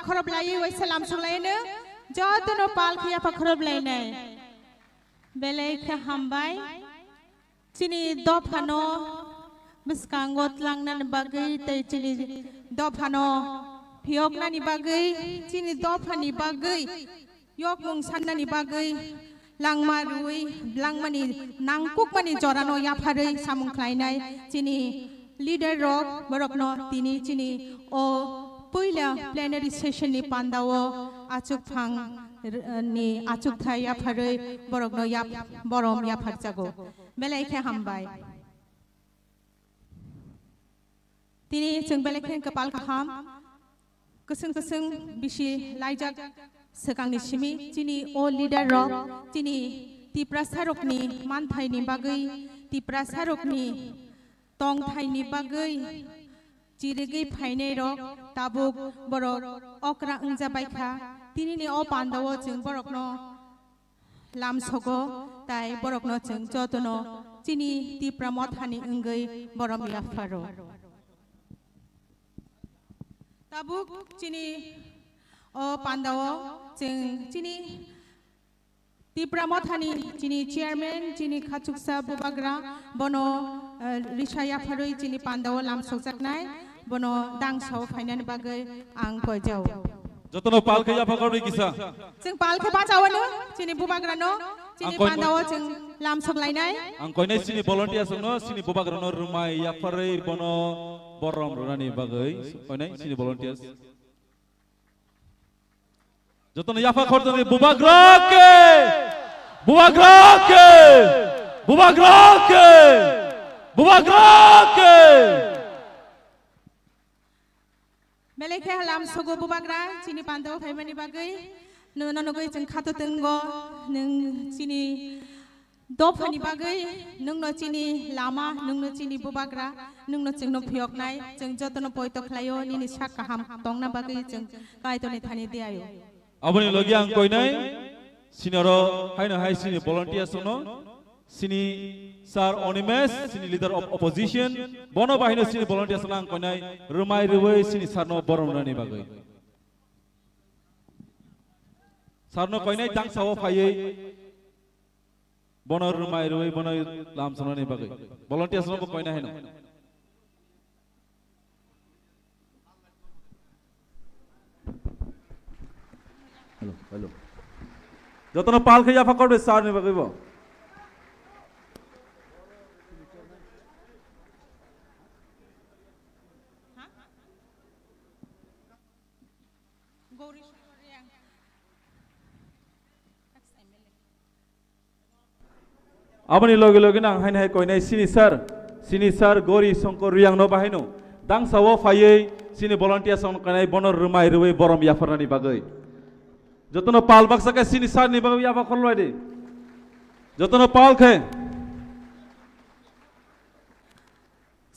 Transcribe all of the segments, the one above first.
खरब लायो वैसे लामसुं लायनो जतनो पाल खिया खरब लायनाय बेलेखे हामबाय चिनि दफानो बिस्कांगत लांनानै बागै तै चिनि दफानो फियकनानि बागै चिनि दफानि बागै yok mung sanani bagai langma rui langmani nangkuk mani jorano ya pharai samung khlainai chini leader rock borokno tini chini o poila plenary session ni pandao achuk phang ni achuk thai ya pharai borokno ya borom ya pharjago belaikhe hambai tini jeng belaikhe kepal kaham keseng keseng bisi laijak sekangni simi chini o leader rok chini tipra sarokni manthai ni bagai tipra sarokni tong thai ni bagai chirigi phainai rok tabuk borok okra ungja baikha tini ni o pandawo jeng borokno lamsogo tai borokno jeng jotono chini tipra mothani unggai borom yafaro tabuk chini o pandawo jeng chini tipra mothani chini chairman chini khachuksa bubagra bono risaya pharoi chini pandawo lamsokjaknai bono dangsao phainani bagai ang koijau jotono palke ya phakari kisa jeng palke bachawano chini bubagra no chini pandawo jeng lamsok lainai ang koinai chini volunteers no chini bubagra no rumai ya pharoi bono borom runani bagai koinai chini volunteers jotono yafa khordoni bubagrake bubagrake bubagrake bubagrake melekhe halam sogo bubagra chini pandaw phaimani bagai nono nogoi jeng khato tenggo nung chini dofani bagai nungno chini lama nungno chini bubagra nungno jengno phioknai jeng jotono poito khlayo nini sak kaham tongna bagai jeng kaitoni thani diayo aboni logi ang koinai sinoro haina hai sini volunteers no sini sir onimes sini leader of opposition bono bahino sini volunteers lang koinai rumai ruwei sini sarno borom rani bagai sarno koinai dang sawo phaiei bono rumai ruwei bono lam sonani bagai volunteers no koinai haino hello jotono pal khaya phakor be sar ni bagibo abani logi logi nang hain hai koinai sini sir gori sonkor riang no bahaino dang sawo phaiei sini volunteers on kanai bonor rumai ruwei borom yafarani bagai jotono pal baksa ke sini sar ni bagai apa khol de jotono pal khe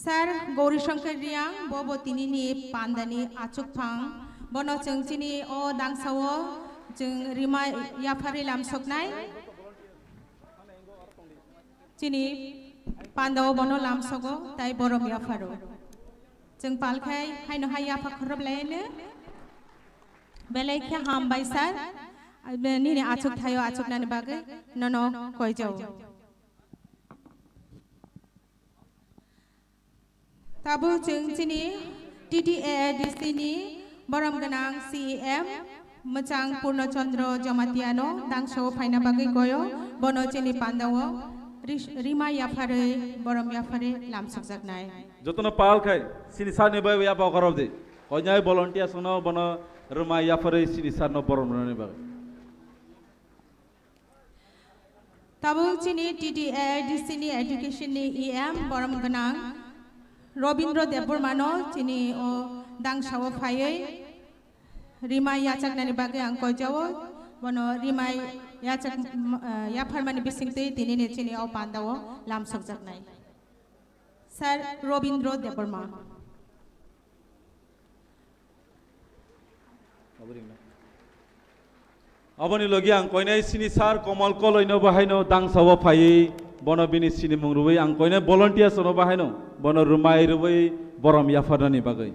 sir gori shankar riang bobo tini ni pandani achuk phang bono jeng chini o dang sawo jeng rimai yafari lam soknai chini pandawo bono lam sogo tai borom yafaro jeng pal khai haino haya phakhrab laine belai ham bai sar nini achuk thayo achuk nani bagai nono koijau tabu jeng chini TTADC ni borom ganang CEM Machang Purno Chandra Jamatiano dangso phaina bagai koyo bono chini pandawo rima yafare borom yafare lam sakjaknai jotono pal khai sini sar ni bagai apa korob de koinai volunteers no bono rumai yafare sini sar no borom rani bagai tabu chini TTADC ni education ni EM borom ganang Robindro Deburmano chini o dangsawo phaiei rimai yachak nani bagai ang kojawo bono rimai yachak yafarmani bisingtei tini ni chini o pandawo lam sakjaknai sir Robindro Deburma aboni logi ang koinai sini sar komal koloino bahaino dangsawo phaiei bono bini sini mungruwei ang koinai volunteers no bahaino bono rumai ruwei borom yafarani bagai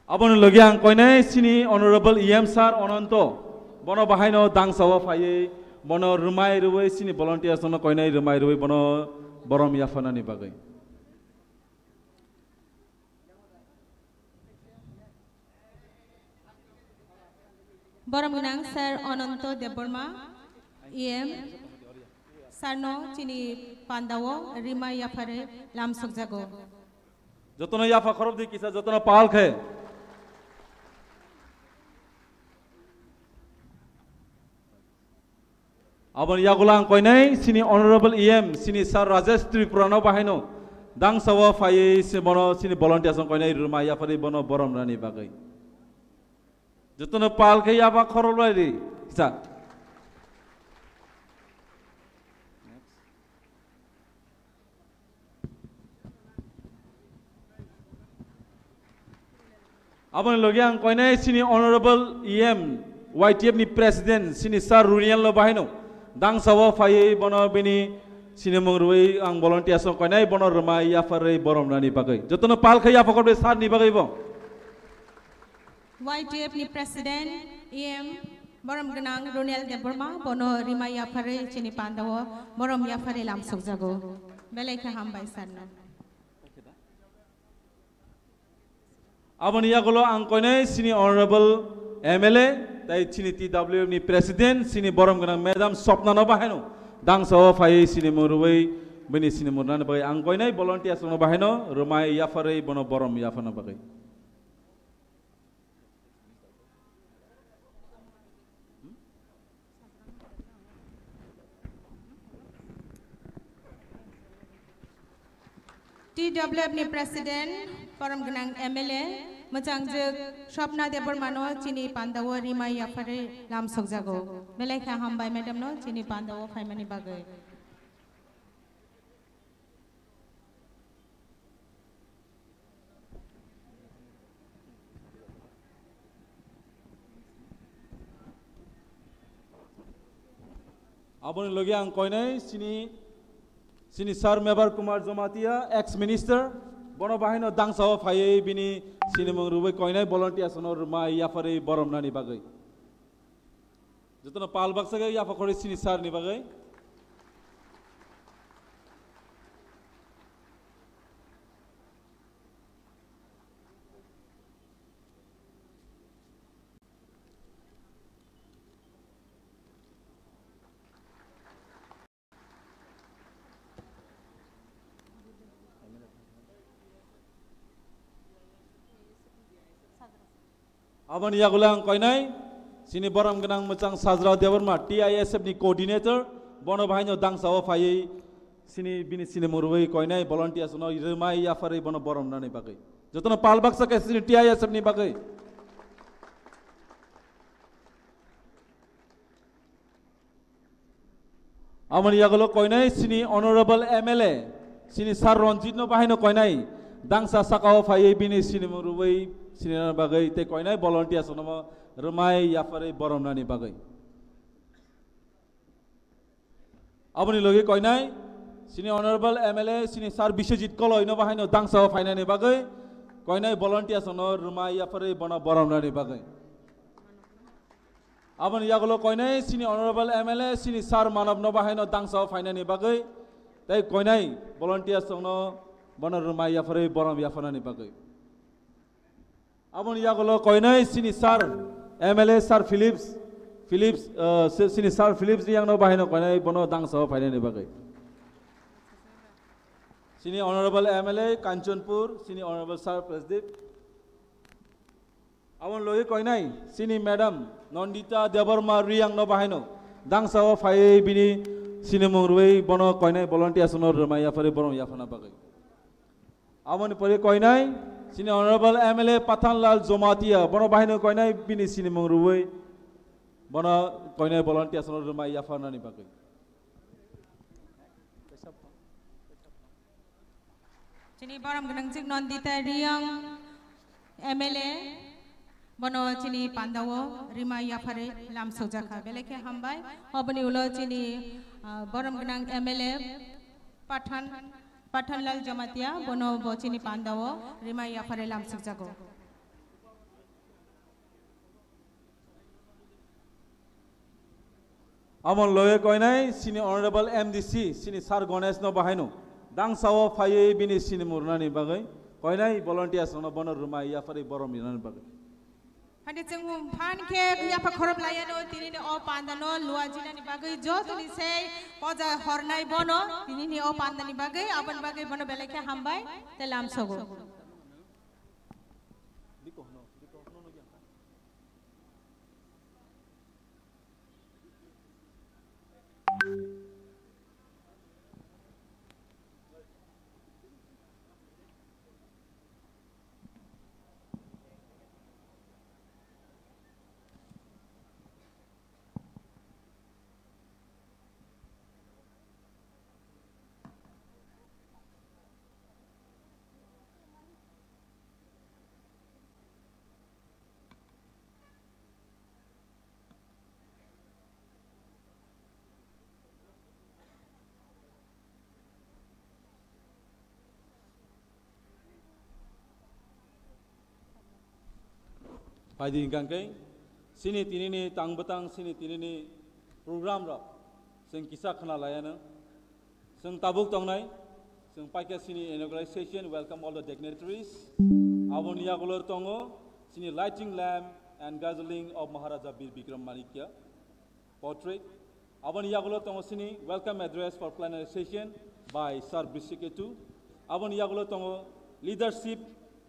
Abon logi ang koinai sini honorable EM sir ononto bono bahaino dang sawa faye bono rumai ruwe sini volunteers ono koinai rumai ruwe bono borom yafana ni bagai. Borom gunang Sir Ononto Deborma EM Sarno Chini Pandawo Rima Yafare Lamsuk Jago. Jotono yafa khorob di kisa jotono pal khe. Abon yagulang koinai sini honorable EM sini Sir Rajesh Tripurano bahaino dang sawa faye sini bono sini volunteers ono koinai Rima Yafare bono borom rani bagai. Jotono pal khe yafa khorob lagi kisa. Abang logi ang koinai sini honorable EM YTF ni president sini Sir Runian lo bahino dang sawa faye bono bini sini mengruai ang volunteers ang koinai bono remai yafare borom nani bagai jotono pal khaya pokor be sar ni bagai bo YTF ni president EM Borom Ganang Runiel Deborma bono Rima Yafare Chini Pandawo borom Yafare Lamsuk Jago. Belai ka hambai sarna. Abon yagulo ang koinai sini honorable MLA tai sini TWF ni president sini borom ganang madam Sopna no baheno dang sawa faye sini muruwei bini sini murna bagai ang koinai volunteers no baheno rumai yafare bono borom yafana bagai. TWF ni president Borom Ganang MLA Machangjek Sopna Deborma no Chini Pandawo Rima Yafare Lamsuk Jago. Belai ka hambai madam no Chini Pandawo faimani bagai. Abon logi ang koinai sini Sir Mebar Kumar Jomatia ex minister bono bahino dang sawa faye bini sini mengrubai koinai volunteers ono rumai yafare borom nani bagai jotono pal baksa ga yafa khore sini sar ni bagai Abon yagulang koinai sini borom ganang macang Sajra Deborma TISF ni coordinator bono bahino dang sawa faye sini bini sini murwei koinai volunteers no remai yafare bono borom nani bagai jotono pal baksa ke sini TISF ni bagai Abon yagulo koinai sini honorable MLA sini Sir Ranjit no bahino koinai dang sa sakawa faye bini sini murwei sini bagai te koinai volunteers ono remai yafare borom nani bagai aboni logi koinai sini honorable MLA sini Sir Biswajit Koloi no bahino dang sawa fainani bagai koinai volunteers ono remai yafare bono borom nani bagai aboni yagulo koinai sini honorable MLA sini Sir Manav no bahino dang sawa fainani bagai tai koinai volunteers ono bono remai yafare borom yafanani bagai Abon yagulo koinai sini Sir MLA Sir Philips sini Sir Philips yang no bahino koinai bono dang sawa fainani bagai sini honorable MLA Kanchanpur sini honorable Sir Prasdeep Abon logi koinai sini madam Nandita Deborma Riang no bahino dang sawa faye bini sini mungruei bono koinai volunteers no remai yafare borom yafana bagai Abon pore koinai sini honorable MLA Pathanlal Jomatia bono bahino koinai bini sini mengruwei bono koinai volunteers no remai yafana ni bagai Chini borom ganang Cik Nandita Riang MLA bono chini Pandawo Rima Yafare Lamsuk Jago belai ka hambai aboni ulo chini borom ganang MLA Pathanlal Jomatia bono bo chini Pandawo Rima Yafare Lamsuk Jago Amon loye koinai sini honorable MDC sini Sar Ganesh no bahinu. Dang sawo faye bini sini murnani bagai. Koinai volunteers no bonor rumah ya fari borom minani bagai. Hadi cengum pan ke ya pakhorop layano tini ni o pandano luajina ni bagai jo tuni sei poja hornai bono tini ni o pandani bagai aban bagai bono beleke hambai telam sogo. Padi ingkangkai sini tini ni tang betang sini tini ni program rap sing kisah kena layana sing tabuk tongnai sing pakai sini inauguration welcome all the dignitaries abon ya golor tongo sini lighting lamp and gathering of Maharaja Bir Bikram Manikya portrait abon ya golor tongo sini welcome address for plenary session by Sir Bisiketu abon ya golor tongo leadership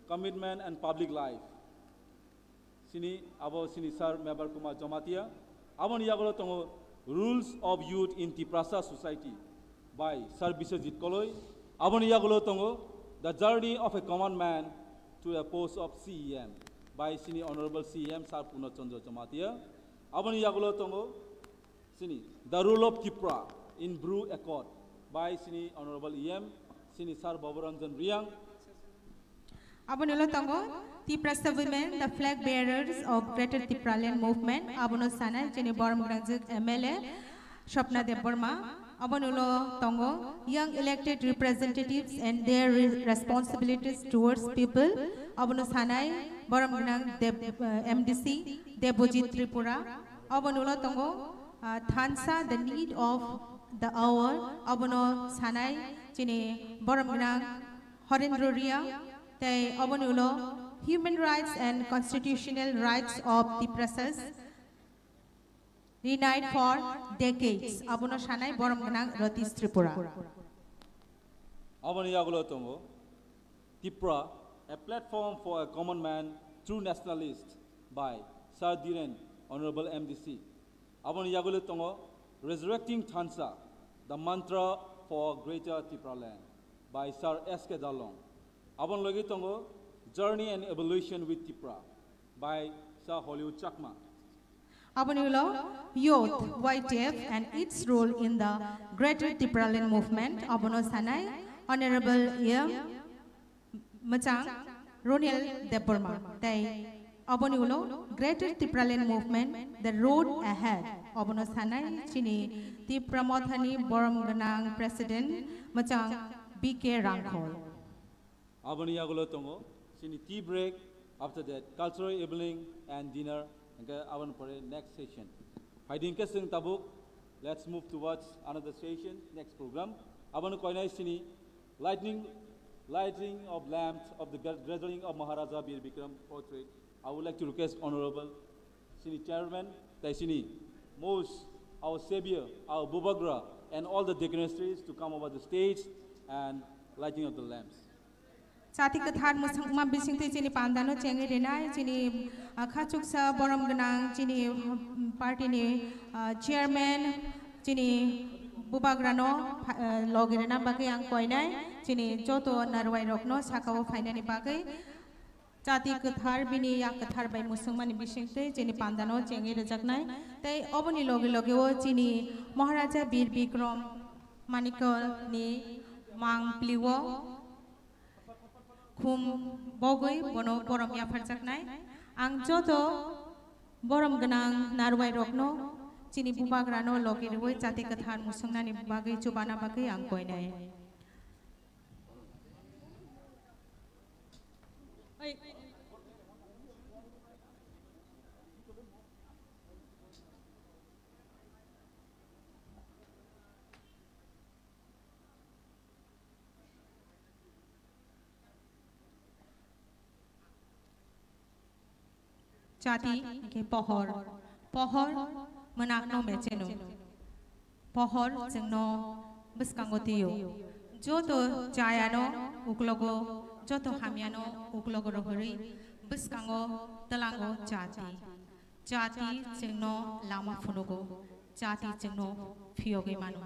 commitment and public life sini abo sini Sir Member Kumar Jamatia abon yagolo tongo rules of youth in Tiprasa society by Sir Biswajit Koloi abon yagolo tongo the journey of a common man to a post of CEM by sini honorable CEM Sir Puno Chandra Jamatia abon yagolo tongo sini the rule of Tipra in Brew Accord by sini honorable EM sini Sir Baburanjan Riang Abonulo tongo Tiprasa women, the flag bearers of Greater Tipraland Movement. Abono sana jeni Borom Granjuk MLA Shopna Dev Burma. Abonulo tongo young elected representatives and their responsibilities towards people. Abono sana Borom Granjuk Dev MDC Debojit Tripura. Abonulo tongo Thansa the need of the hour. Abono sana jeni Borom Granjuk Horendro Ria. They abonulo human rights and constitutional rights of the Tiprasas denied for decades. Abono shanai borom ganang Ratis Tripura. Abon yagulo tongo Tipra, a platform for a common man, true nationalist by Sir Dhiren, Honorable MDC. Abon yagulo tongo resurrecting Thansa, the mantra for Greater Tipraland by Sir S.K. Dalong. Abon logi tongo Journey and Evolution with Tipra by Sir Hollywood Chakma. Abonulo Youth, YTF and its role in the Greater Tipraland Movement. Abono Sanai, Honorable Machang, Ronil Deburma. They Abonulo Greater Tipraland Movement, the road ahead. Abono Sanai, Chini, Tipramothani Borom Ganang President, Machang BK Rangkol. Aboni yagulo tongo sini tea break, after that cultural evening and dinner and avan pare next session. Hiding sing tabuk, let's move towards another session, next program. Abanu koinai sini lighting of lamps of the gathering of Maharaja Bir Bikram portrait. I would like to request Honorable sini Chairman Taisini Mose, our Savior, our Bubagra and all the dignitaries to come over the stage and lighting of the lamps. Sati kathar musang bising tu cini pandano cengi renai cini khachuksa borom ganang cini party ni chairman cini bubagrano logirena bagai ang koinai cini joto narwai rokno sakawo fainani bagai Sati kathar bini ya kathar bai musang mani bising tu cini pandano cengi rejaknai tai oboni logi wo cini Maharaja Bir Bikram Manikya ni mang pliwo Kum bogoi bono borom ya farjaknai ang joto borom ganang narwai rokno chini bubagrano logirwoi jate kathan musangnani bagai chubana bagai ang koinai जाति के पहर पहर मनाक no मेचेनो पहर जोंनो बसकांगो तियो जो तो जायानो उगलोगो जो तो हामियानो उगलोगो रहरी बसकांगो तलांगो जाति जाति जोंनो लामा फुनुगो जाति जोंनो फियोगे मानो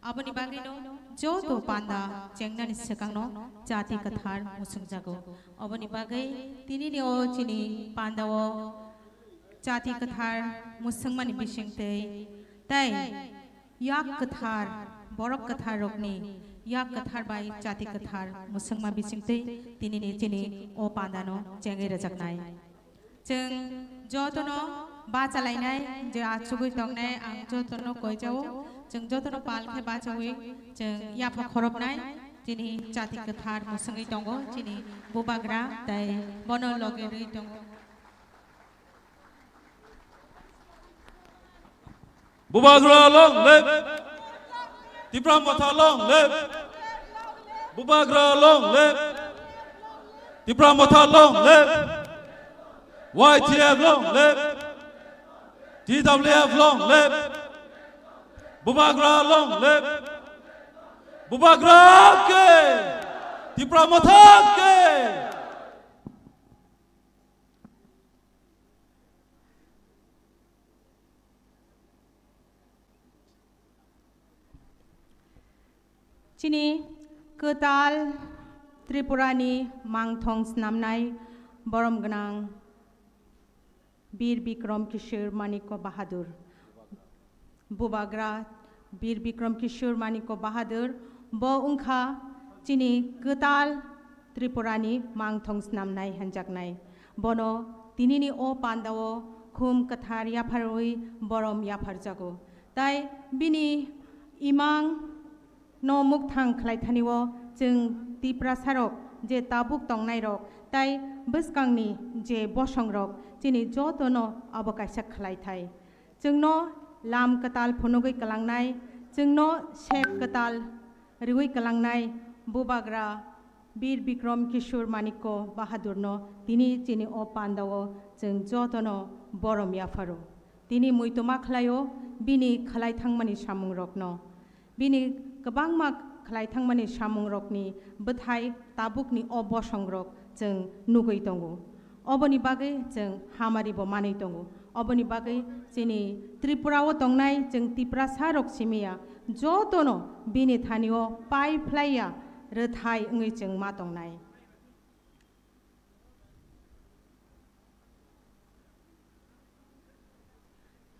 aboni bagino jo to panda jengna ni sekangno jati kathar musung jago aboni bagai tini ni o chini panda o jati kathar musung mani bisingte tai yak kathar borok kathar rokni yak kathar bai jati kathar musung ma bisingte tini ni chini o panda no jengai rajaknai jeng jo to no ba chalainai je achugui tongnai ang jo to no koi jao जों जतनो पाल के बाचोवे जों याफा खरबनाय जिनि जाति कथार मुसंगै दंगो जिनि बुबाग्रा ताय बनो लगेरै दंगो बुबाग्रा long live Tipra Motha long live बुबाग्रा long live Tipra Motha long live YTF long live TWF long live Bubagra long live Bubagra ke Tipra Motha ke Chini ketal Tripurani mangthong snamnai borom gnang Bir Bikram Kishore Maniko Bahadur Bubagra Bir Bikram Kishore Maniko Bahadur bo ungkha chini ketal Tripurani mangthong snamnai hanjaknai bono tinini o pandao khum kathar yapharoi borom yapharjago tai bini imang no mukthang khlaithaniwo जों तिप्रा सारक जे Tabuk तंगनाय रक ताई बसकांगनि जे बसंग रक जिनि जतनो अबकायसा खलायथाय जोंनो लाम कताल फुनुगै कलांनाय जोंनो शेख कताल रिवै कलांनाय बुबाग्रा बीर बिक्रम किशोर मानिको बाहादुरनो तिनि जिनि अ पान्दाव जों जतनो बरम याफारो तिनि मुइतमा खलायो बिनि खलायथांमानि सामुं रकनो बिनि गोबांमा खलायथांमानि सामुं रकनि बोथाय ताबुकनि अ बसंग रक जों नुगै दंगो अबनि बागै जों हामारिबो मानै दंगो अबनि बागै जोंनि त्रिपुराव दंनाय जों तिप्रा सारक सिमिया जतनो बिनि थानियो पाइफ्लाइया रोथाय ओङै जों मा दंनाय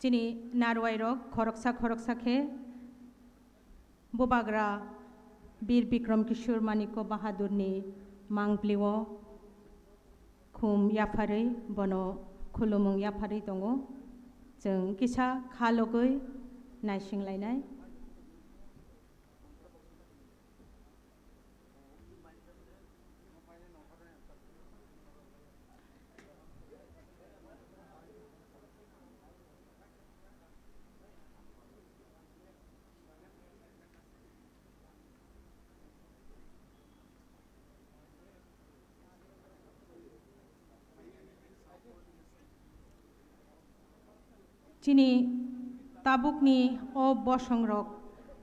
जोंनि नारवाय रक खरकसा खे बुबाग्रा बीर बिक्रम किशोर मानिको बाहादुरनि मांग्लिव खुम याफारै बनो खुलुमुं याफारै दङ जों किसा खालगै नायसिंलायनाय Chini tabukni o bosangrok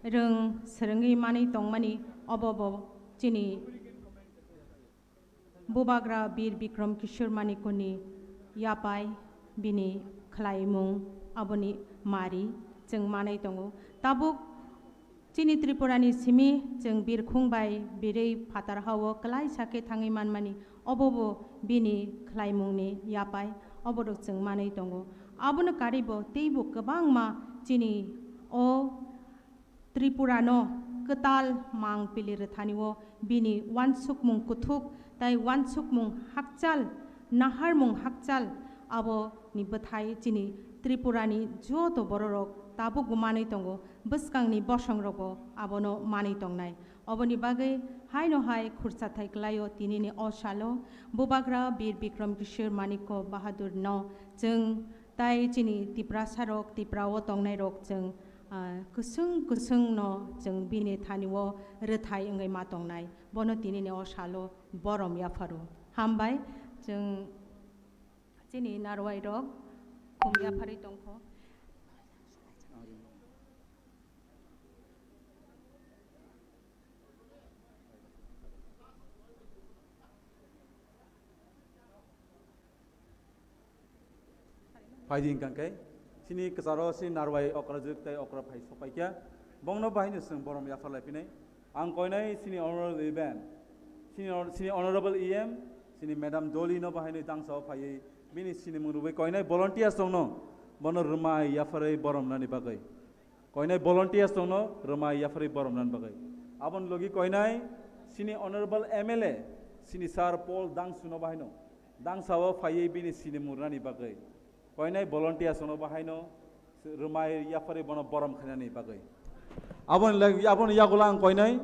reng serengi mani tongmani obobo chini bubagra bir bikram kishore manikoni yapai bini khlaimung aboni mari jeng manai tongo tabuk chini tripurani simi jeng bir khungbai birei phatar hawo klai sake thangi manmani obobo bini khlaimungni yapai obodok jeng manai tongo abuna karibo teibo kebang ma chini o tripurano ketal mang pilir thaniwo bini wansuk mung kuthuk tai wansuk mung hakchal nahar mung hakchal abo ni bathai chini tripurani joto bororok tabu gumanai tongo buskangni bosang rogo abono manai tongnai oboni bagai haino hai khursa thai klayo tinini osalo bubagra bir bikram kishore maniko bahadur no jeng tai chini tipra sarok tipra o tongnai rok jeng kusung no jeng bini thaniwo rethai engai ma tongnai bono tinini osalo borom yafaro hambai jeng Sini narwai rok kumya phari tongpho. Faiding kangkai sini kesaro sini narwai okra juk tai okra phai sopai kya bongno bahini sung borom ya falai pinai ang koinai sini honorable event sini honorable em sini madam Dolly no bahini tang so phai bini sini murubai koinai volunteer songno bono rumai ya farai borom nani bagai koinai volunteer songno rumai ya farai borom nan bagai abon logi koinai sini honorable MLA sini Sir Paul Dang suno bahino dang sawo phai bini sini murani bagai koinai volunteer sono bahino rumai ya fare bono borom khanani bagai abon ya gulang koinai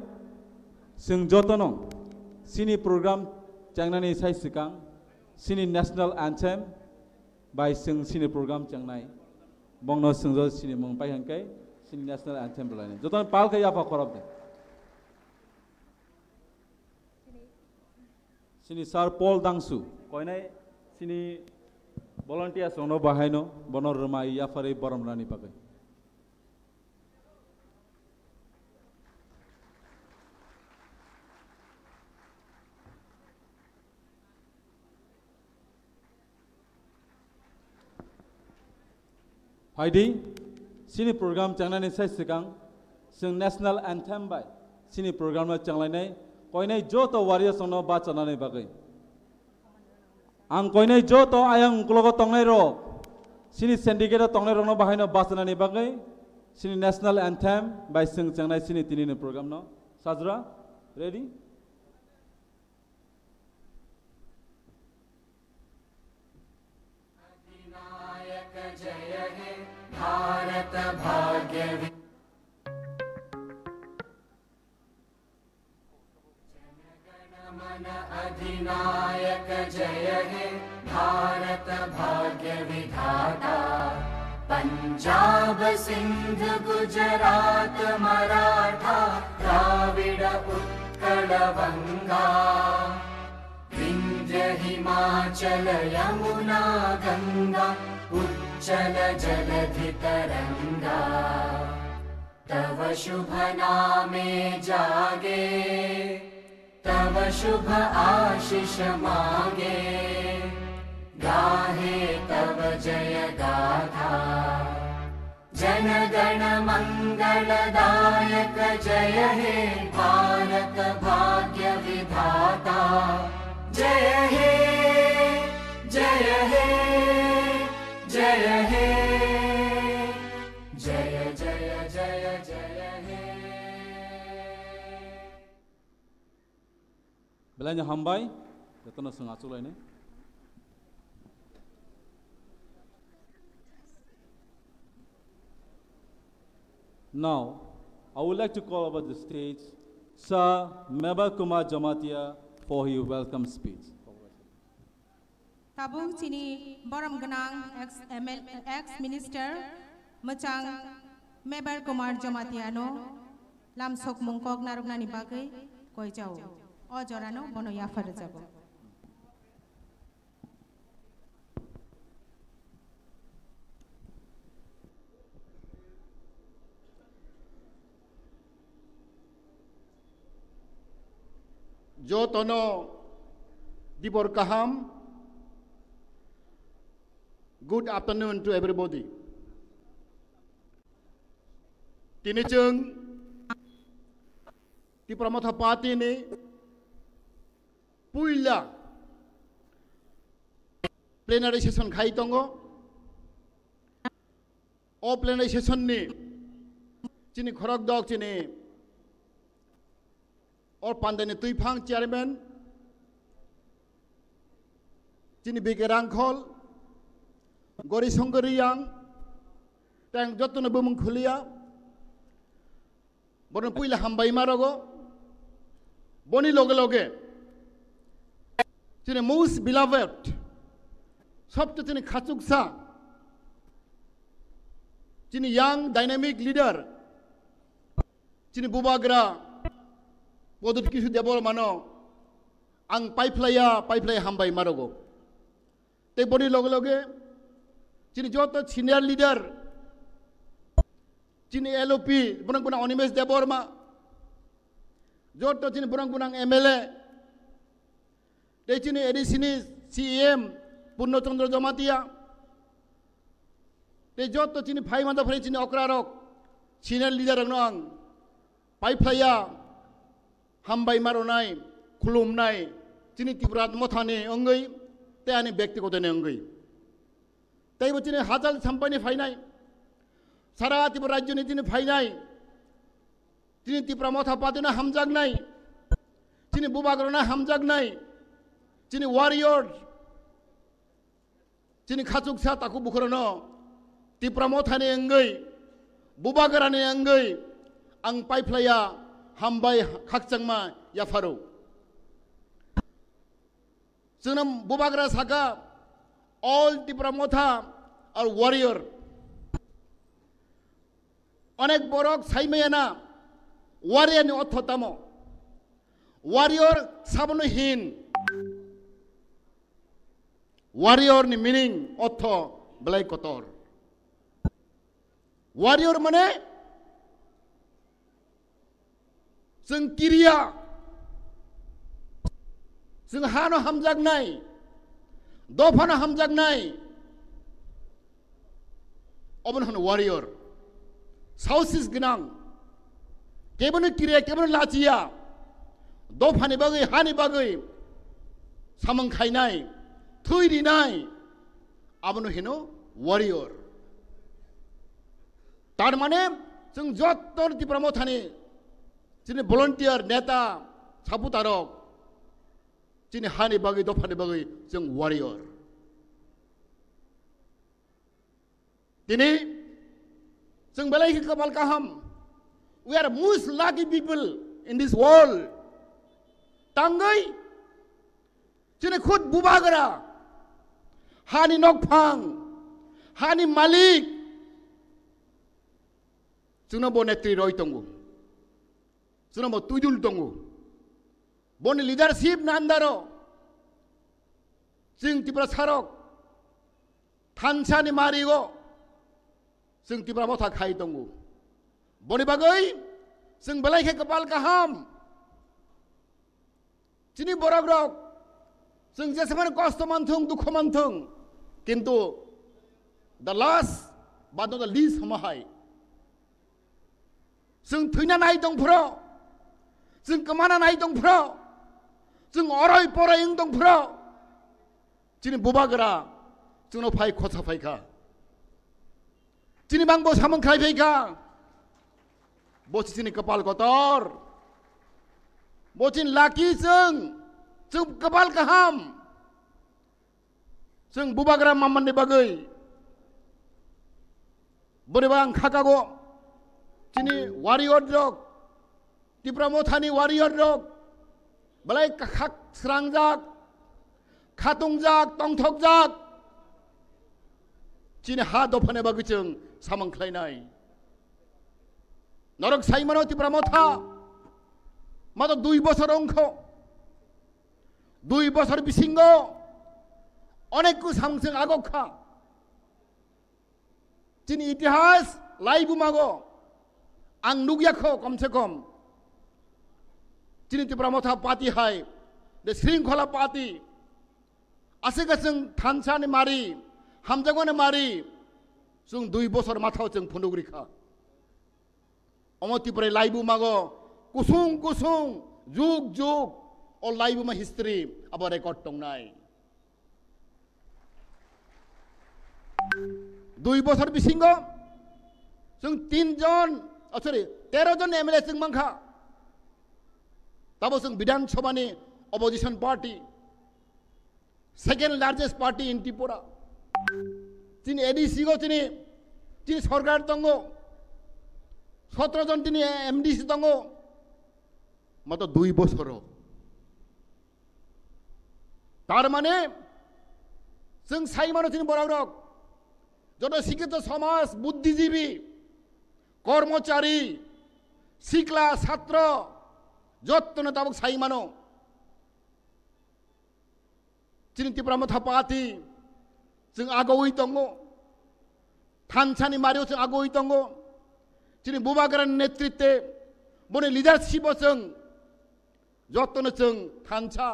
sing jotono sini program changnani sai sikang sini national anthem by sini program changnai bongno singjo sini mong pai hangkai sini national anthem belani joton pal ka ya pa korab de sini Sir Paul Dangsu koinai sini volunteer sono bahino bonor rumai ya fare borom rani pakai Haidi sini program changnani sai sikang sing national anthem bai sini program ma changlainai koinai joto warrior sono ba chanani bagai ang koinai joto ayang kulogo tongnai ro sini syndicate tongnai ro no bahino basanani bagai sini national anthem by sing changnai sini tinini program no sajra ready अधिनायक जय हे भारत भाग्य मन अधिनायक जय हे भारत भाग्य विधाता पंजाब सिंध गुजरात मराठा द्राविड उत्कल बंगा विंध्य हिमाचल यमुना गंगा उच्चल जलधि तरंगा तव शुभ नामे जागे तव शुभ आशीष मांगे गाहे तव जय गाथा जन गण मंगलदायक जय हे भारत भाग्य विधाता जय हे जय हे जय हे जय जय जय जय हे belanja hambai jatono sung achulai ne now I would like to call over the stage Sir Meba Kumar Jamatia for his welcome speech. Tabung sini borom genang ex minister Machang Meba Kumar Jamatiano lam sok mungkok narugna ni bagai koi jauh o jorano bono ya farjabo Jo tono dibor kaham. Good afternoon to everybody. Tini chung di Pramotha Party ni puila plenary session khai tongo. O plenary session ni chini khorok dog chini और पांडे ने तुईफांग chairman चिनी बिकेरांग खोल गोरी संगरियांग tank जत्तुन बुमुंग खुलिया boron पुइला हमबाई मारोगो बोनी लोगे लोगे चिनी most beloved सब तो चिनी खाचुकसा चिनी यंग डायनामिक लीडर चिनी बुबाग्रा Podut kisu debol mano ang paiplaya hambai marogo ते बनी लगे लगे चिनी जो तो सीनियर लीडर चिनी एलओपी बुनंग बुनंग अनिमेश देवबर्मा जो तो चिनी बुनंग बुनंग एमएलए ते चिनी एडीसीनी सीएम पूर्णचंद्र जमातिया ते जो तो चिनी फाइ मादा फ्रे चिनी अक्रारक सीनियर लीडर रंग पाइफ्लाया हामबाय मारनाय खुलुमनाय चिनी त्रिपुरा मथाने अंगै ते आनि व्यक्तिगत ने अंगै तै बचिने हाजाल सम्पानी फाइनाय सारा त्रिपुरा राज्य नि चिनी फाइनाय चिनी त्रिपुरा मथा पादिना हामजागनाय चिनी बुबागरना हामजागनाय चिनी वारियर चिनी खाचुकसा ताकु बुखरनो त्रिपुरा मथाने अंगै बुबागराने अंगै आं पाइफ्लाया हामबाय खाकचंमा याफारो जोंनाम बुबागरा साका ऑल त्रिपुरा मथा और वारियर अनेक बरक साइमेना वारियर नि अर्थ तामो वारियर साबनो हिन वारियर नि मीनिंग अर्थ ब्लाई कतर वारियर माने जों किरिया जों हानो हामजागनाय दफानो हामजागनाय अबन होनो वारियर साउसिस गोनां केबनो किरिया केबनो लाचिया दफानि बागै हानि बागै सामं खायनाय थुइ दिनाय आबनो हेनो वारियर तार माने जों जत्तर त्रिपुरा मथानि चिनी भलन्टियर नेता सापुतारक चिनी हानि बागै दफानि बागै जों वारियर दिनै जों बेलायखि कपाल काहाम we are most lucky people in this world tangai चिनी खुद बुबागरा हानि नकफां हानि मालिक जोंना बनेत्रि रय दंगो जोंना बो तुइदुल दंगो बनि लिडारशिप नान्दारो जों त्रिपुरा सारक थानसानि मारिगो जों त्रिपुरा मथा खाय दंगो बनि बागै जों बेलायखे कपाल काहाम चिनी बरक रक जों जेसेबां कष्ट मानथों दुख मानथों किन्तु the last but not the least हमाहाय जों थैना नाय दंफ्रो जों गोमाना नाय दंफ्रो जों अराय पराय दंफ्रो चिनी बुबागरा जोंनो फाय खसा फायखा चिनी बांबो सामंखाय फायखा बसि चिनी कपाल कतर बचिन लाखि जों कपाल काहाम जों बुबागरा मामननि बागै बोरैबा आं खाकागो चिनी वारियर रक त्रिपुरा मथानि वारियर रक बलाय खाक स्रांजाक खातुंजाक तंथकजाक चिनी हा दफाने बागै जों सामंख्लायनाय नरक साइमानो त्रिपुरा मथा मात्र 2 বছর अंख 2 বছর बिसिंग अनेक सांसों आगखा चिनी इतिहास लाइबुमागो आं नुगियाखो कम से कम चिनी त्रिपुरा मथा पार्टी हाय दे श्रृंखला पार्टी आसेगा जों थानसानि मारि हामजागोने मारि जों 2 বছর माथाव जों फुनुगरिखा अमो त्रिपुरा लाइबुमागो कुसुं कुसुं जुग जुग और लाइबुमा हिस्ट्री अब रेकर्ड दंनाय 2 বছর बिसिंग जों 13 जन एमएलए जों मांखा तब जों विधान सभानि opposition party second largest party in Tripura चिनी एडीसी गो चिनी सरकार दंगो 17 जन चिनी एमडीसी दंगो मात्र 2 বছর तार माने जों साइमानो चिनी बराबरक जत शिक्षित समाज बुद्धिजीवी कर्मचारी सिक्ला छात्र जत्न ताबक साइमानो चिनी त्रिपुरा मथा पार्टी जों आगोयै दङ थानसानि मारियाव जों आगोयै दङ जोंनि बुबाग्रानि नेतृत्वे बनि लिडारशिपआव जों जतनो जों थानसा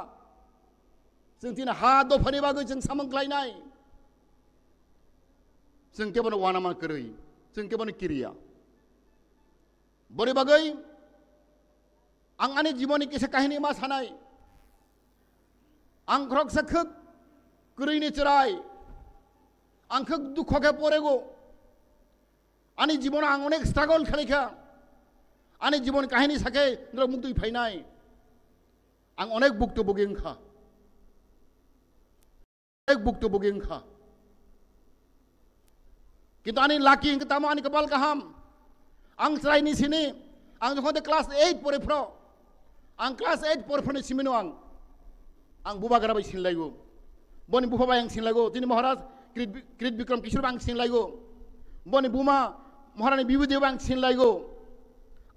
जों दिनै हा दफानि बागै जों सामोंख्लायनाय जों केबल वानामा करै जों केबल किरिया बनि बागै आं आंनि जीवननि किसे काहिनी मा सानाय आं ख्रक सखक करैनि चराय आं खक दुखके परेगो आंनि जीवन आं अनेक स्ट्रागल खालायखा आंनि जीवन काहिनी साके मुक्ति फायनाय आं अनेक भुक्तभोगीखा किन्तु आंनि लाकी इंकतामो आंनि कपाल गाहाम आं चरायनि सिनि आं जखन क्लास 8 परेफ्र आं क्लास 8 परेफ्रनि सिमिनो आं बुबाग्रा बाय सिनलायगो बनि बुफाबाय आं सिनलायगो दिनै महाराज कृत विक्रम किशोर आं सिनलायगो बनि बुमा महारानी बिबुदेव आं सिनलायगो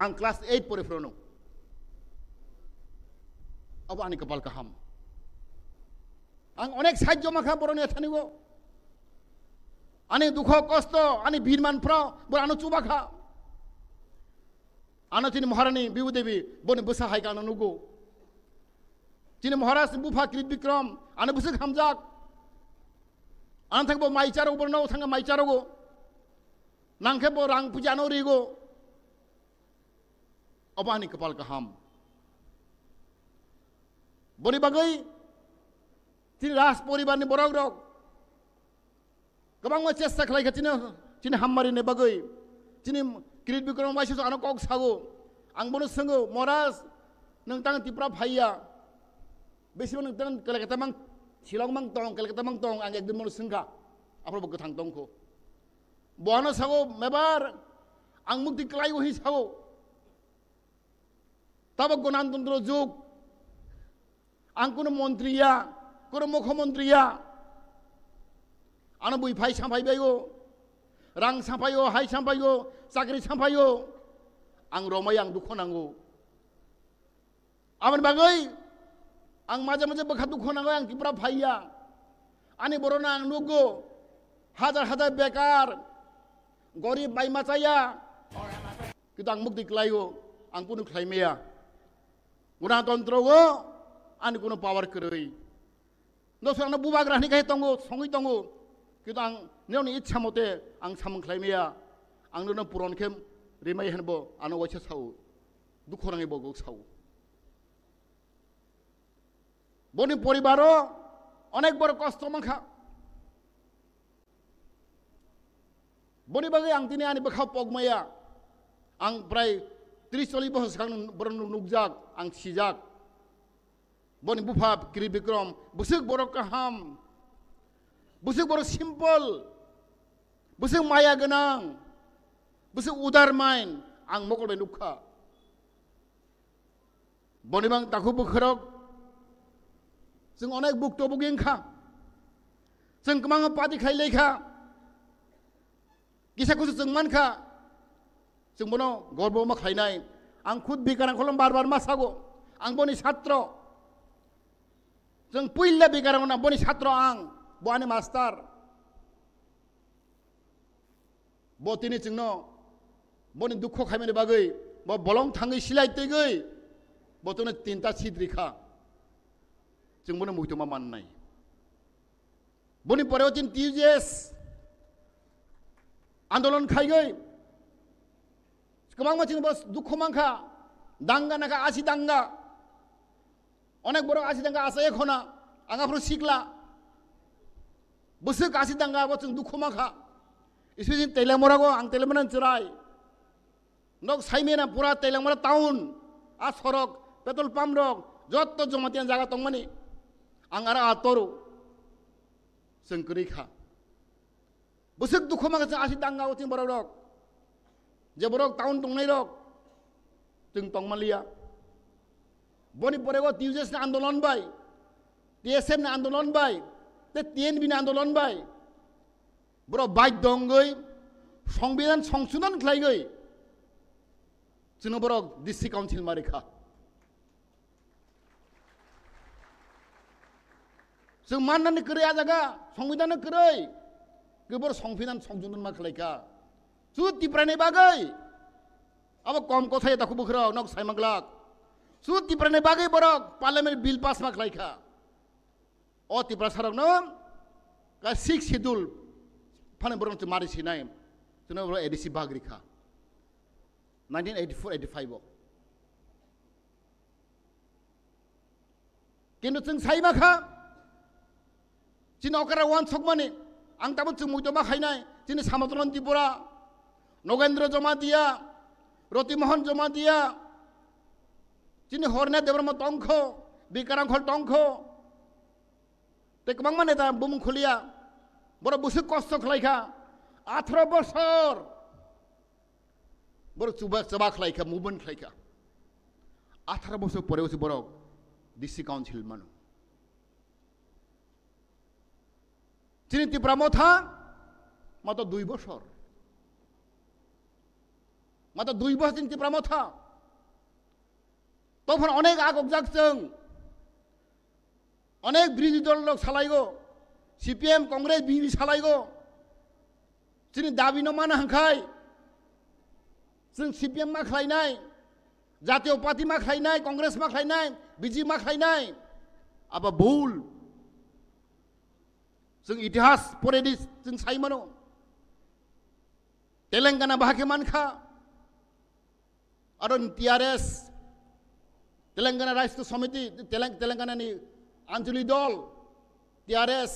आं क्लास 8 परेफ्रनो अब आंनि कपाल गाहाम आं अनेक साहाय्य माखा बर'नि थानिगो आंनि दुख कष्ट आंनि बिरमानफ्राव बरानो चुबाखा आनो दिनै महारानी बिबुदेवी बनि बोसा हायगानो नुगो दिनै महाराज बुफा कृत विक्रम आनो बोसोक हामजाक आनो थांबो माइचारो बरनो थांगा माइचारोगो नांखे बो रां पुजानो रिगो अब आंनि कपाल गाहाम बनि बागै दिनै राज परिबारनि बरक रक गोबां चेष्टा खालायगासिनो दिनै हाममारिनि बागै दिनै कृत विक्रम वाइसो आनो कक सागो आं बनो सोङो महाराज नोंथां तिप्रा फाइया बेसेबां नोंथां कलकाता मां शिलं मां दं कलकाता मां दं आं एकदम बनो सोंगा आपरो गोथां दंखो बहानो सागो मेबार आं मुक्ति क्लाइगो हि सागो तब गणतंत्र जुग आं कुनो मन्त्रिया कुनो मुख्यमन्त्रिया आनो बुइ फाइ सामफायबायगो रां सामफायो हाय सामफायो साख्रि सामफायो आं रमाय आं दुख नांगौ आमन बागै आं माजे माजे बखा दुख नांगौ आं तिप्रा फाइया आंनि बर'ना आं नुगो हाजार हाजार बेकार गरिब बाय माचाया किन्तु आं मुक्ति क्लाइगो आं कुनो क्लाइमेया गणतन्त्रगो आंनि कुनो पावार करै दस आंनो बुबाग्रानि गाहे दंगो सङै दंगो किन्तु आं नेवनि इच्छा मते आं सामोंख्लायमेया आंनो पुरनखे रिमाय हेनबो आनो वाइसा सावो दुख नाङै बगो सावो बनि परिबारो अनेक बड़ कष्ट माखा बनि बागै आं दिनै आंनि बोखाव पगमाया आं प्राय 30-40 बोसोर सिगां बरन नुगजाक आं सिजाक बनि बुफा कृत विक्रम बुसुक बर' गाहाम बुसुक बर' सिम्पल बुसुक माया गोनां बुसुक उदार माइन आं मकलबाय नुखा बनिबां ताखु बोखरक जों अनेक भुक्तभोगीखा जों गोबां पार्टी खायलायखा किसाखौसो जों मानखा जों बनो गर्व मा खायनाय आं खुद बिकारां खलम बार बार मासागो आं बनि छात्र जों पुइल्ला बिकारां ना बनि छात्र आं बहानि मास्टार बतिनि जोंनो बनि दुख खायमेनि बागै ब बलं थाङै सिलायतैगै बतनो 3टा सिद्रिखा जों बनो मुइतमा माननाय बनि परेव दिन टिजेस आंदोलन खायगै गोबां मानसिनि बस दुख मांखा दांगा नाखा आसि दांगा अनेक बर' आसि दांगा आसा एखना आंगाफ्रो सिक्ला बोसोक आसि दांगा जों दुख मांखा इसे तेलेमरागो आं तेलेमरान चराय नक साइमेना पूरा तेलेमरा टाउन आ सरक पेट्रोल पाम्प रक जत्त जमातियान जागा तंमानि आं आरो आतरो जों करैखा बोसोक दुख मांखा जों आसि दांगा जों बर' रक जे बर' टाउन दंनाय रक जों तंमालिया बनि परेगो टिउजेस आंदोलन बाय टीएसएम आंदोलन बाय ते टीएनबी आंदोलन बाय बर' बाइक दंगै संविधान संशोधन खालायगै जोंनो बर' डिस्ट्रिक्ट काउन्सिल मारिखा जों माननानै करै आ जागा संविधान करै गोबर संफिनान संजुन मा खलायखा सु तिप्रानि बागै अब कम कथाय दाखु बुखराव नक साइमाग्लाक सु तिप्रानि बागै बरक पार्लियामेन्ट बिल पास मा खलायखा अ तिप्रा सारक न का 6 शेड्यूल फाने बरन त मारि सिनाय जोंना बर एडिसि बाग्रिखा 1984-85 किन्तु जों साइमाखा जिन अकारा वान सकमानि आं दाबो जों मुइतो बाखायनाय जिन सामतरन त्रिपुरा नगेन्द्र जमा दिया रतिमोहन जमा दिया जिन हरना देब्रह्म टंख बिकारांखल टंख ते गोबां माने दा बुमुं खुलिया बर बुसु कष्ट खलायखा 18 बोसोर बर चबा खलायखा मुभमेन्ट खलायखा 18 बोसोर परेवसो बर डिसि काउन्सिल मानु जिन त्रिपुरा मथा मात्र 2 बोसोर मात्र 2 बोसोर जिन त्रिपुरा मथा तখন अनेक आगक जागजों अनेक बिरोधी दल सालायगो सीपीएम कांग्रेस बीजेपी सालायगो जोंनि दाबि न मानो हांखाय जों सीपीएम मा खालायनाय जातीय पार्टी मा खालायनाय कांग्रेस मा खालायनाय बीजेपी मा खालायनाय आबा भूल जों इतिहास परेदि जों सायमनो तेलंगाना बाहाके मानखा आरो टीआरएस तेलंगाना राष्ट्र समिति तेलंगाना नि आंचलिक दल टीआरएस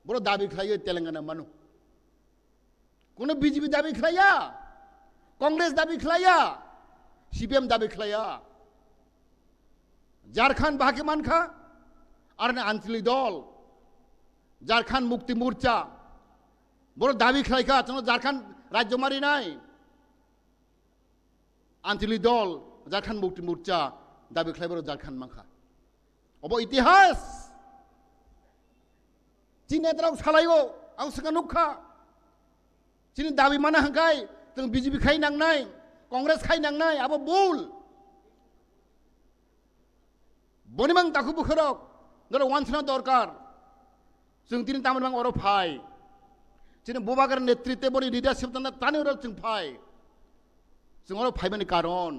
बर दाबि खालायो तेलंगाना मानु कोनो बीजेपी दाबि खालाया कांग्रेस दाबि खालाया सीपीएम दाबि खालाया झारखंड बाहाके मानखा आरो आंचलिक दल झारखंड मुक्ति मोर्चा बर दाबि खालायखा जों झारखंड राज्य मारिनाय आंचलिक दल झारखंड मुक्ति मोर्चा दाबि खालाय बर झारखंड माखा अब इतिहास जिन नेत्राव सालायगो आं सिगां नुखा जिन दाबि मानो हांखाय जों बीजेपी खाय नांनाय कांग्रेस खाय नांनाय अब भूल बनिमां दाखु बुखरक नर वानसना दरकार जों दिन तामनबां अर फाय जिन बबागर नेतृत्व बनि लिडारशिप तना तानि अर जों फाय जों अर फायबानि कारण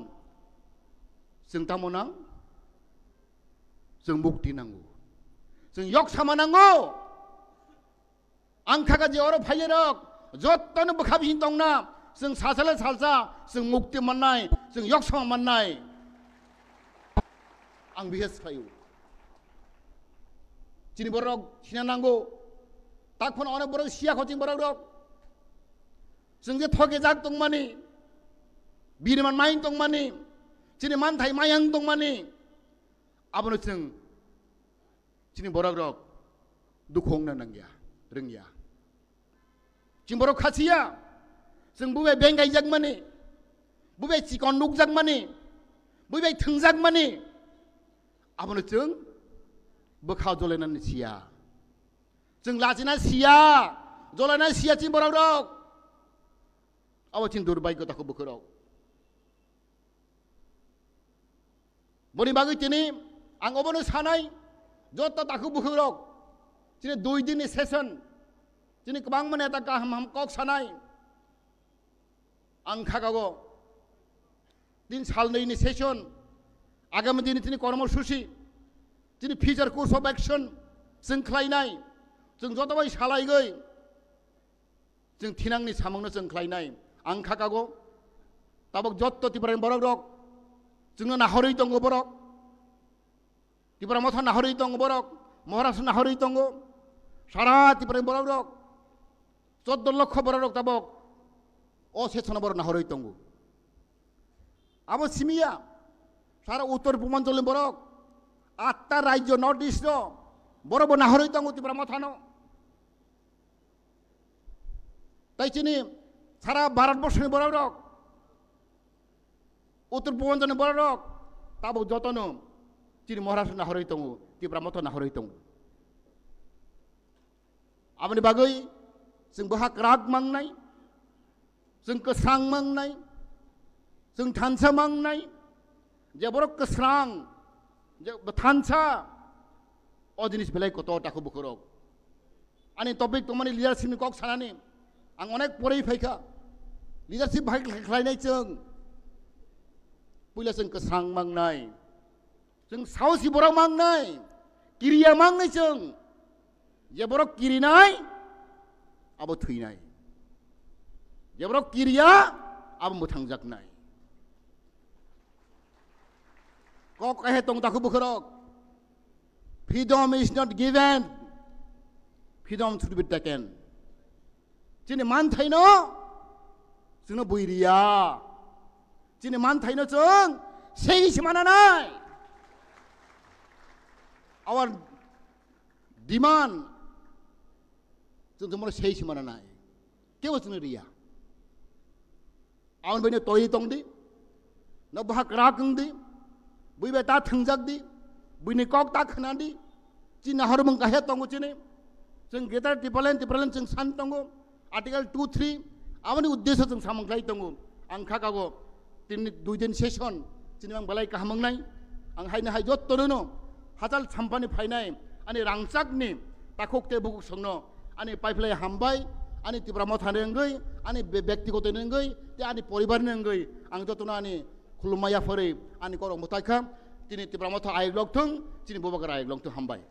जों तामना जों मुक्ति नांगौ जों यक सामा नांगौ आं खागा जे अर फायरक जत्तनो बखाबिन दंना जों सासाले सालसा जों मुक्ति मोननाय जों यक सामा मोननाय आं बिहेस खायो जिनि बरक सिना नांगौ ताकफोन अनेक बरक सिया खथिं बरक रक जों जे थगे जाग दंमानि बिरमान माइन दंमानि जिनि मानथाय मायां दंमानि आबनो जों जिनि बरक रक दुखंना नांगिया रोंगिया जों बरक खासिया जों बुबे बेंगाय जागमानि बुबे चिकन नुक जागमानि बुबे थोंजागमानि आबनो जों बोखा जलायनानै सिया जों लाजिना सिया जलायना सिया चिन बरक रक आव चिन दुर्भाग्यताखौ बोखरक बनि बागै तिनि आं अबनो सानाय जत ताखौ बोखरक जिनि 2 दिननि सेसन जिनि गोबां माने ता गाहाम हाम कक सानाय आं खागागो दिन सालनैनि सेसन आगामी दिन तिनि कर्मसूचि जिनि फिचार कोर्स अफ एक्शन जों खालायनाय जों जतबाय सालायगै जों थिनांनि सामांनो जों खालायनाय आं खागागो ताबक जत्त तिब्रानि बरक रक जोंनो नाहरै दङ बरक तिब्रा मथा नाहरै दङ बरक महाराष्ट्र नाहरै दङ सारा तिब्रानि बरक रक 14 लक्ष बरक रक ताबक अ सेसन बर नाहरै दङ आबो सिमिया सारा उत्तर पूर्वांचलनि बरक 8टा राज्य नर्थ इस्ट बरफ नाहरै दङ तिब्रा मथानो ताइचिनि सारा भारतवर्षनि बरक रक उत्तर पूर्वांचलनि बरक रक ताबो जतनो चिनि महाराष्ट्र नाहरै दङ तिब्रा मथा नाहरै दङ आबनि बागै जों बहाक राग मांनाय जों कसरां मांनाय जों थानसा मांनाय जे बरक कसरां जे थानसा अ जिनिस बेलाय कत ताखौ बुखरक ani topik tomani leadership ni kok sanani ang onek porei phaika leadership bhai khlainai chung puila जों kesang mangnai जों saosi borok mangnai kiriya mangnai जों je borok kirinai abo thuinai je borok kiriya abo muthangjaknai kok kahe tong taku bukhorok freedom is not given freedom should be taken chini man thaino जोंनो बुइरिया चिनि मान थाइनो जों sei simananai our demand जों जों sei simananai केव जोंनो रिया आवन बने तोय तंगदि न बहा करा कंगदि बुइबे ता थंजाकदि बुइनि कक ता खनादि चिना हरमं काहे तंगो चिनि जों गेटार टिपलेन जों सान तंगो आर्टिकल 2-3 आवनि उद्देश्य जों सामंख्लाय तंगो आं खागागो तिनि दुइ दिन सेसन चिनि आं बलाय काहामंनाय आं हायनो हाय जत्तनो हाजाल सामपानि फायनाय आनि रांसाकनि ताखोकते बुकुक संनो आनि पाइपलाय हामबाय आनि तिब्रामाव थानो अंगै आनि व्यक्तिगत अंगै ते आनि परिबारनि अंगै आं जत्तनो आनि खुलुमाया फरे आनि करं मतायखा तिनि तिब्रामाव था आयग्लकथों चिनि बबागार आयग्लकथों हामबाय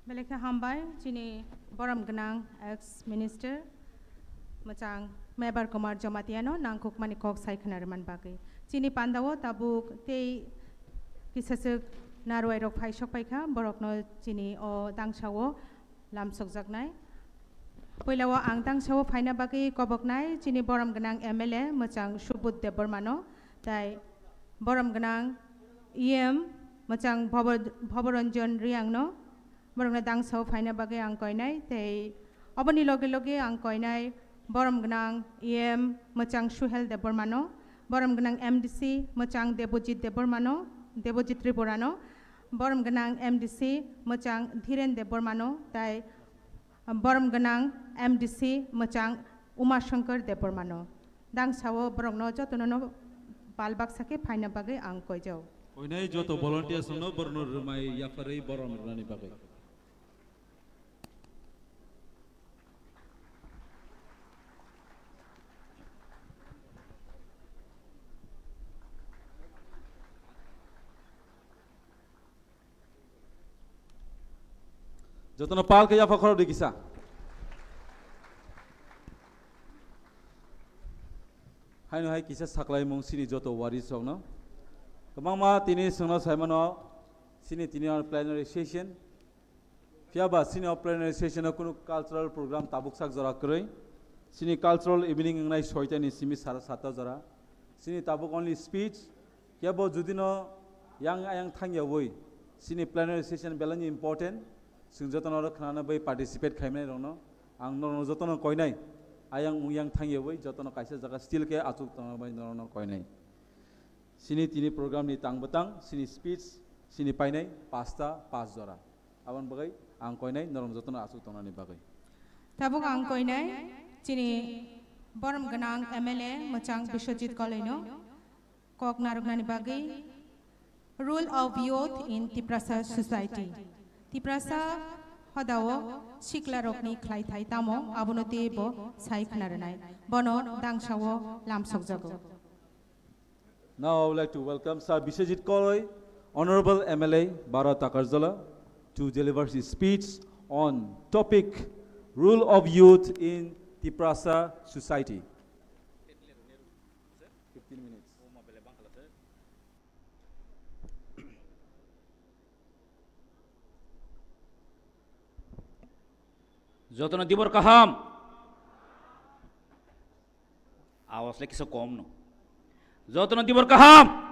Belekha hambai chini boram genang ex minister macang mebar Kumar Jamatiano nangkuk mani kok sai khanarman bagai chini pandawo tabuk te kisasuk narwai rok phai sok paikha borokno chini o tangsawo lamsok jaknai poilawo ang tangsawo phaina bagai koboknai chini boram genang MLA macang Subut Debormano tai boram genang EM macang Bhabaranjan Riangno borongna dangsaw phaina bagai ang koinai tei oboni loge loge ang koinai borom gnang EM machang Suhel Debormano borom gnang MDC machang Debojit Debormano Debojit Triborano borom gnang MDC machang Dhiren Debormano tai borom gnang MDC machang Uma Shankar Debormano dangsaw borongno jotono balbak sake phaina bagai ang koijau koinai joto volunteers no borno rumai yafarei borom rani bagai jotono pal ke yafa khoro dikisa haino hai kisa saklai mong sini joto wari sogno kamangma tini sungno saimano sini tini plenary session fiaba sini plenary session kunu cultural program tabuk sak jora kroi sini cultural evening ngai soita ni simi sara sata jora sini tabuk only speech fiabo judino yang ayang thangya woi sini plenary session belani important sing jotono khana bai participate khaimnai rono ang no jotono koinai ayang yang thangye bai jotono kaisa jaga still ke achuk tang bai no koinai sini tini program ni tang batang sini speech sini painai pasta pas jora aban bagai ang koinai norom jotono achuk tang ni bagai tabuk ang koinai chini borom ganang MLA machang Biswajit Kolaino kok narugnani bagai role of youth in Tiprasa society Tiprasa hadawo sikla rokni khlai thai tamo abunote bo sai khanaranai bono dangsawo lamsok jago Now I would like to welcome Sir Biswajit Koloi, Honorable MLA Bharat Akarjala, to deliver his speech on topic Role of Youth in Tiprasa Society. 15 minutes. Jotono dibor kaham awas lagi sekom no jotono dibor kaham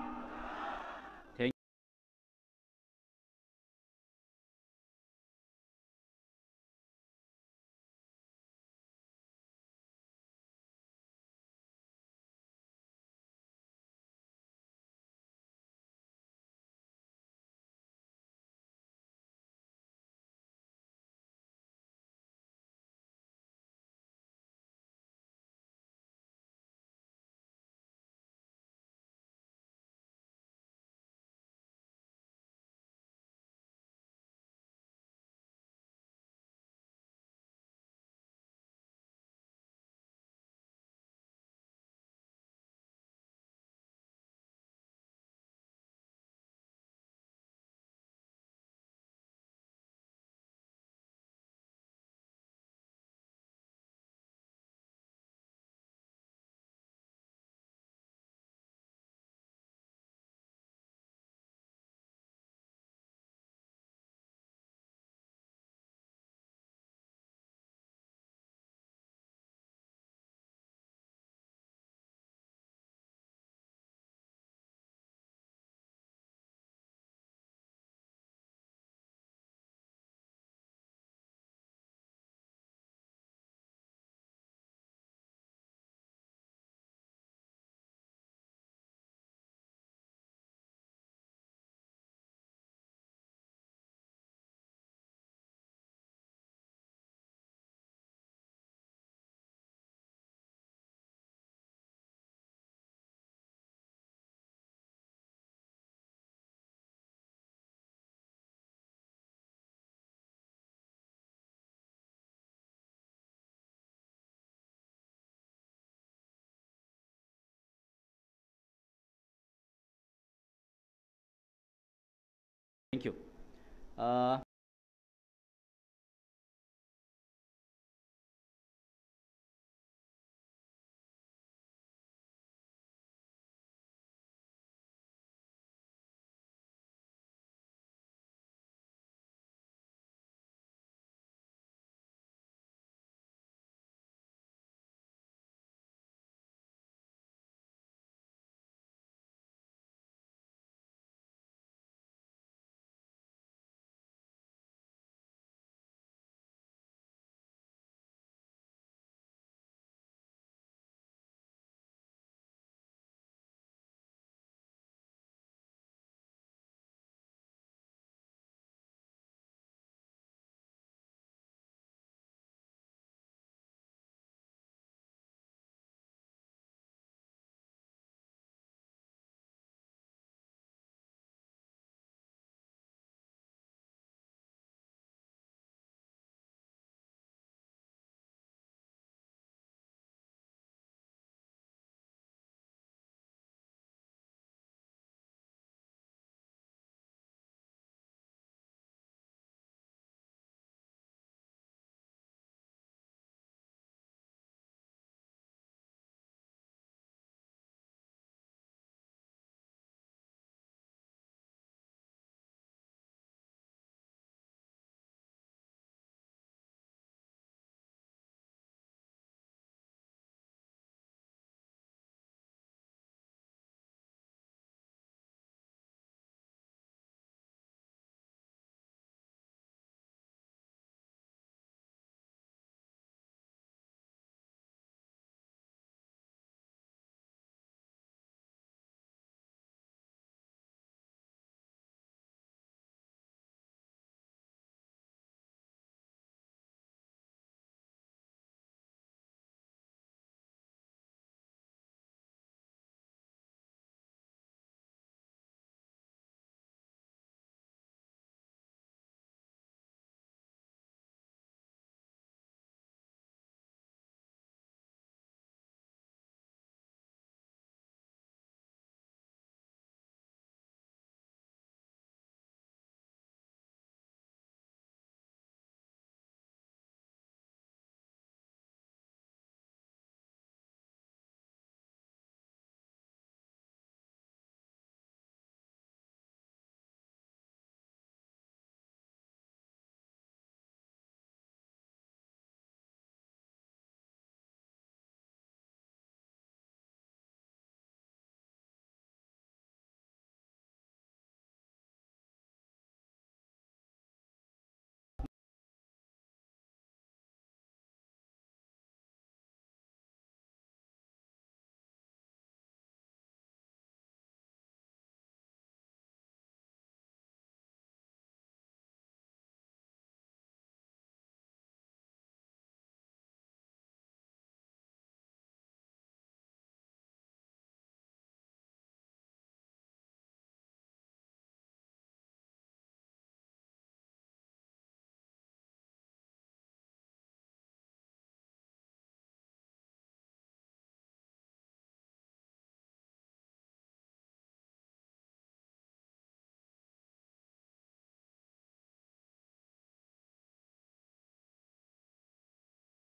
Thank you.